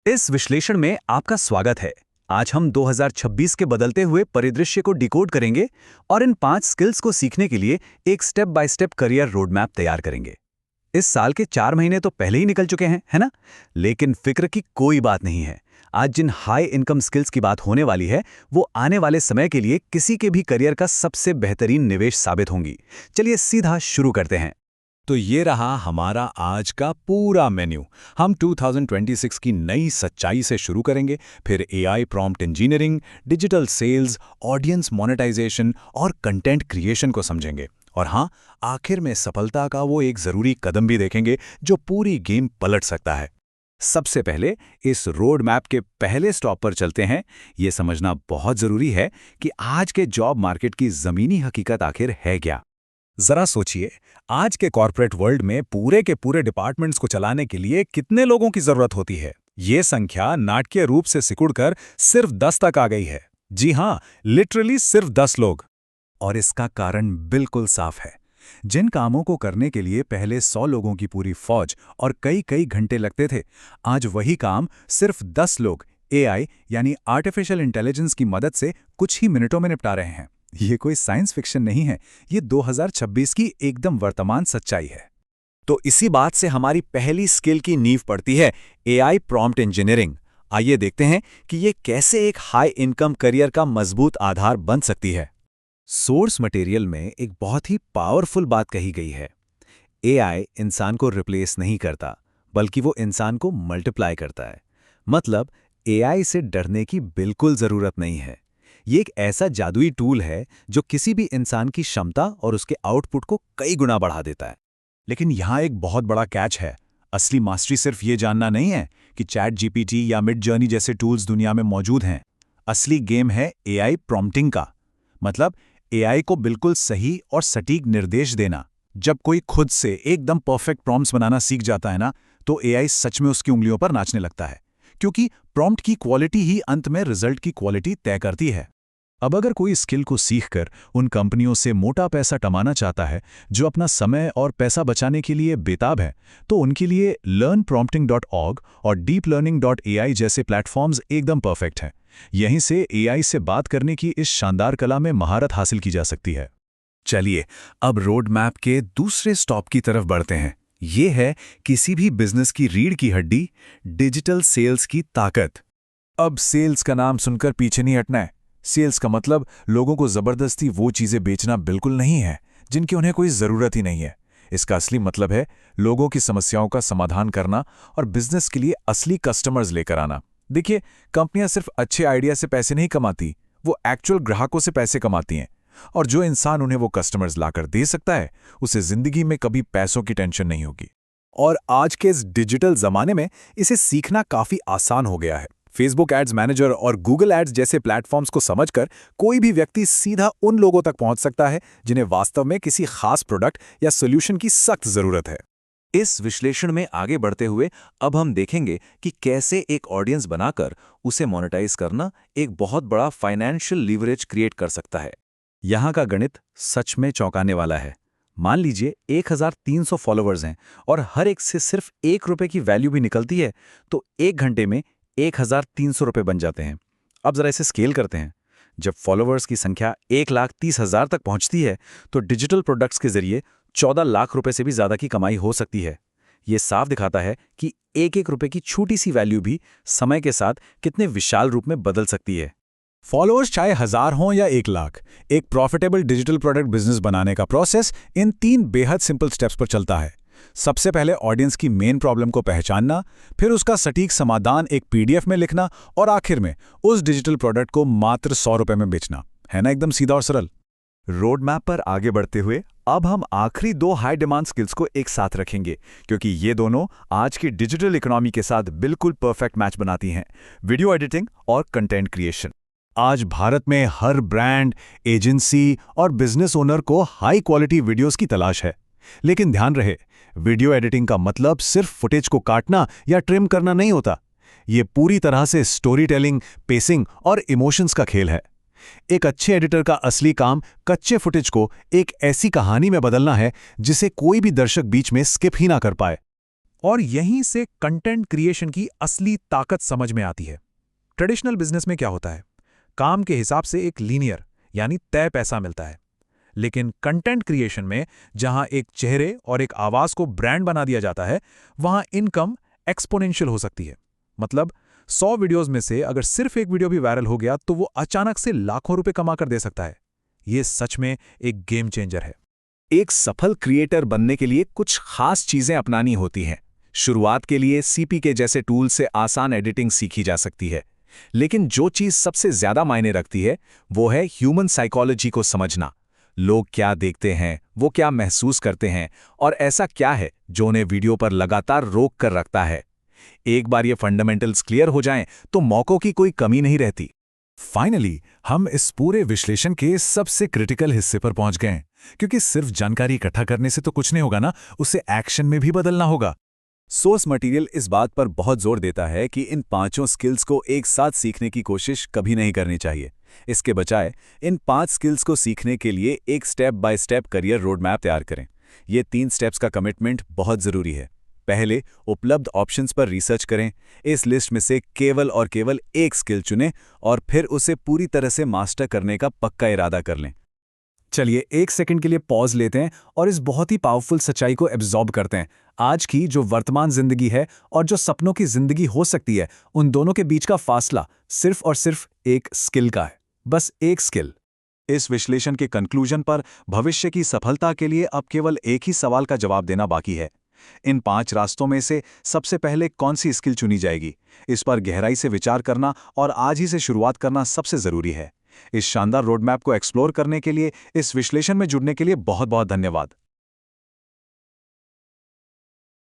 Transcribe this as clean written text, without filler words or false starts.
इस विश्लेषण में आपका स्वागत है। आज हम 2026 के बदलते हुए परिदृश्य को डिकोड करेंगे और इन 5 स्किल्स को सीखने के लिए एक step by step career road map तैयार करेंगे। इस साल के 4 महीने तो पहले ही निकल चुके हैं, है ना? लेकिन फिक्र की कोई बात नहीं है। आज जिन हाई इनकम स्किल्स की बात होने वाली है, वो आने वाले समय के लिए किसी के भी करियर का सबसे बेहतरीन निवेश साबित होंगी। चलिए सीधा शुरू करते हैं। तो ये रहा हमारा आज का पूरा मेन्यू। हम 2026 की नई सच्चाई से शुरू करेंगे, फिर AI prompt engineering, digital sales, audience monetization और कंटेंट क्रिएशन को समझेंगे। और हाँ, आखिर में सफलता का वो एक ज़रूरी कदम भी देखेंगे जो पूरी गेम पलट सकता है। सबसे पहले इस रोड मैप के पहले स्टॉप पर चलते हैं। ये समझना बहुत ज़रूरी है कि आज के जॉब मार्केट की ज़मीनी हकीकत आखिर है क्या। जरा सोचिए, आज के कॉर्पोरेट वर्ल्ड में पूरे के पूरे डिपार्टमेंट्स को चलाने के लिए कितने लोगों की जरूरत होती है। ये संख्या नाटकीय रूप से सिकुड़कर सिर्फ 10 तक आ गई है। जी हां, लिटरली सिर्फ 10 लोग। और इसका कारण बिल्कुल साफ है। जिन कामों को करने के लिए पहले 100 लोगों की पूरी फौज और कई कई घंटे लगते थे, आज वही काम सिर्फ 10 लोग एआई यानी आर्टिफिशियल इंटेलिजेंस की मदद से कुछ ही मिनटों में निपटा रहे हैं। ये कोई साइंस फिक्शन नहीं है, ये 2026 की एकदम वर्तमान सच्चाई है। तो इसी बात से हमारी पहली स्किल की नींव पड़ती है, एआई प्रॉम्प्ट इंजीनियरिंग। आइए देखते हैं कि ये कैसे एक हाई इनकम करियर का मजबूत आधार बन सकती है। सोर्स मटेरियल में एक बहुत ही पावरफुल बात कही गई है। एआई इंसान को रिप्लेस नहीं करता, बल्कि वो इंसान को मल्टीप्लाई करता है। मतलब एआई से डरने की बिल्कुल जरूरत नहीं है। ये एक ऐसा जादुई टूल है जो किसी भी इंसान की क्षमता और उसके आउटपुट को कई गुना बढ़ा देता है। लेकिन यहाँ एक बहुत बड़ा कैच है। असली मास्टरी सिर्फ ये जानना नहीं है कि चैट जीपीटी या मिड जर्नी जैसे टूल्स दुनिया में मौजूद हैं। असली गेम है एआई प्रॉम्प्टिंग का। मतलब एआई को बिल्कुल सही और सटीक निर्देश देना। जब कोई खुद से एकदम परफेक्ट प्रॉम्प्ट्स बनाना सीख जाता है ना, तो एआई सच में उसकी उंगलियों पर नाचने लगता है, क्योंकि प्रॉम्प्ट की क्वालिटी ही अंत में रिजल्ट की क्वालिटी तय करती है। अब अगर कोई स्किल को सीखकर उन कंपनियों से मोटा पैसा कमाना चाहता है जो अपना समय और पैसा बचाने के लिए बेताब है, तो उनके लिए learnprompting.org और deeplearning.ai जैसे प्लेटफॉर्म्स एकदम परफेक्ट हैं। यहीं से एआई से बात करने की इस शानदार कला में महारत हासिल की जा सकती है। चलिए, अब रोड मैप के दूसरे स्टॉप की तरफ बढ़ते हैं। ये है किसी भी बिजनेस की रीढ़ की हड्डी, डिजिटल सेल्स की ताकत। अब सेल्स का नाम सुनकर पीछे नहीं हटना है। सेल्स का मतलब लोगों को जबरदस्ती वो चीजें बेचना बिल्कुल नहीं है जिनकी उन्हें कोई जरूरत ही नहीं है। इसका असली मतलब है लोगों की समस्याओं का समाधान करना और बिजनेस के लिए असली कस्टमर्स लेकर आना। देखिए, कंपनियां सिर्फ अच्छे आइडिया से पैसे नहीं कमाती, वो एक्चुअल ग्राहकों से पैसे कमाती हैं। और जो इंसान उन्हें वो कस्टमर्स लाकर दे सकता है, उसे जिंदगी में कभी पैसों की टेंशन नहीं होगी। और आज के इस डिजिटल जमाने में इसे सीखना काफी आसान हो गया है। फेसबुक एड्स मैनेजर और गूगल एड्स जैसे प्लेटफॉर्म्स को समझकर कोई भी व्यक्ति सीधा उन लोगों तक पहुंच सकता है जिन्हें वास्तव में किसी खास प्रोडक्ट या सॉल्यूशन की सख्त जरूरत है। इस विश्लेषण में आगे बढ़ते हुए अब हम देखेंगे कि कैसे एक ऑडियंस बनाकर उसे मोनेटाइज करना एक बहुत बड़ा फाइनेंशियल लीवरेज क्रिएट कर सकता है। यहाँ का गणित सच में चौंकाने वाला है। मान लीजिए 1300 फॉलोअर्स हैं और हर एक से सिर्फ ₹1 की वैल्यू भी निकलती है, तो 1 घंटे में 1300 रुपये बन जाते हैं। अब जरा इसे स्केल करते हैं। जब फॉलोअर्स की संख्या 1,30,000 तक पहुंचती है, तो डिजिटल प्रोडक्ट्स के जरिए 14 लाख रुपए से भी ज्यादा की कमाई हो सकती है। ये साफ दिखाता है कि एक रुपए की छोटी सी वैल्यू भी समय के साथ कितने विशाल रूप में बदल सकती है। फॉलोअर्स चाहे 1000 हों या 1 लाख, एक प्रॉफिटेबल डिजिटल प्रोडक्ट बिजनेस बनाने का प्रोसेस इन 3 बेहद सिंपल स्टेप्स पर चलता है। सबसे पहले ऑडियंस की मेन प्रॉब्लम को पहचानना, फिर उसका सटीक समाधान एक पीडीएफ में लिखना और आखिर में उस डिजिटल प्रोडक्ट को मात्र 100 रुपए में बेचना। है ना एकदम सीधा और सरल। रोड मैप पर आगे बढ़ते हुए अब हम आखिरी 2 हाई डिमांड स्किल्स को एक साथ रखेंगे, क्योंकि ये दोनों आज की डिजिटल इकोनॉमी के साथ बिल्कुल परफेक्ट मैच बनाती हैं, वीडियो एडिटिंग और कंटेंट क्रिएशन। आज भारत में हर ब्रांड, एजेंसी और बिजनेस ओनर को हाई क्वालिटी वीडियोस की तलाश है। लेकिन ध्यान रहे, वीडियो एडिटिंग का मतलब सिर्फ फुटेज को काटना या ट्रिम करना नहीं होता। ये पूरी तरह से स्टोरी टेलिंग, पेसिंग और इमोशंस का खेल है। एक अच्छे एडिटर का असली काम कच्चे फुटेज को एक ऐसी कहानी में बदलना है जिसे कोई भी दर्शक बीच में स्किप ही ना कर पाए। और यहीं से कंटेंट क्रिएशन की असली ताकत समझ में आती है। ट्रेडिशनल बिजनेस में क्या होता है? काम के हिसाब से एक लीनियर यानी तय पैसा मिलता है। लेकिन कंटेंट क्रिएशन में जहां एक चेहरे और एक आवाज को ब्रांड बना दिया जाता है, वहां इनकम एक्सपोनेंशियल हो सकती है। मतलब 100 वीडियोस में से अगर सिर्फ एक वीडियो भी वायरल हो गया तो वो अचानक से लाखों रुपए कमा कर दे सकता है। ये सच में एक गेम चेंजर है। एक सफल क्रिएटर बनने के लिए कुछ खास चीजें अपनानी होती हैं। शुरुआत के लिए CPK जैसे टूल से आसान एडिटिंग सीखी जा सकती है, लेकिन जो चीज सबसे ज्यादा मायने रखती है वो है ह्यूमन साइकोलॉजी को समझना। लोग क्या देखते हैं, वो क्या महसूस करते हैं, और ऐसा क्या है जो उन्हें वीडियो पर लगातार रोक कर रखता है। एक बार ये फंडामेंटल्स क्लियर हो जाएं तो मौकों की कोई कमी नहीं रहती। फाइनली हम इस पूरे विश्लेषण के सबसे क्रिटिकल हिस्से पर पहुंच गए, क्योंकि सिर्फ जानकारी इकट्ठा करने से तो कुछ नहीं होगा ना, उसे एक्शन में भी बदलना होगा। सोर्स मटेरियल इस बात पर बहुत जोर देता है कि इन 5 स्किल्स को एक साथ सीखने की कोशिश कभी नहीं करनी चाहिए। इसके बजाय इन 5 स्किल्स को सीखने के लिए एक step by step career road map तैयार करें। ये 3 स्टेप्स का कमिटमेंट बहुत ज़रूरी है। पहले उपलब्ध ऑप्शंस पर रिसर्च करें, इस लिस्ट में से केवल और केवल एक स्किल चुनें और फिर उसे पूरी तरह से मास्टर करने का पक्का इरादा कर लें। चलिए 1 सेकंड के लिए पॉज लेते हैं और इस बहुत ही पावरफुल सच्चाई को एब्जॉर्ब करते हैं। आज की जो वर्तमान जिंदगी है और जो सपनों की जिंदगी हो सकती है, उन दोनों के बीच का फासला सिर्फ और सिर्फ एक स्किल का है। बस एक स्किल। इस विश्लेषण के कंक्लूजन पर भविष्य की सफलता के लिए अब केवल एक ही सवाल का जवाब देना बाकी है। इन 5 रास्तों में से सबसे पहले कौन सी स्किल चुनी जाएगी? इस पर गहराई से विचार करना और आज ही से शुरुआत करना सबसे जरूरी है। इस शानदार रोड मैप को एक्सप्लोर करने के लिए, इस विश्लेषण में जुड़ने के लिए बहुत बहुत धन्यवाद।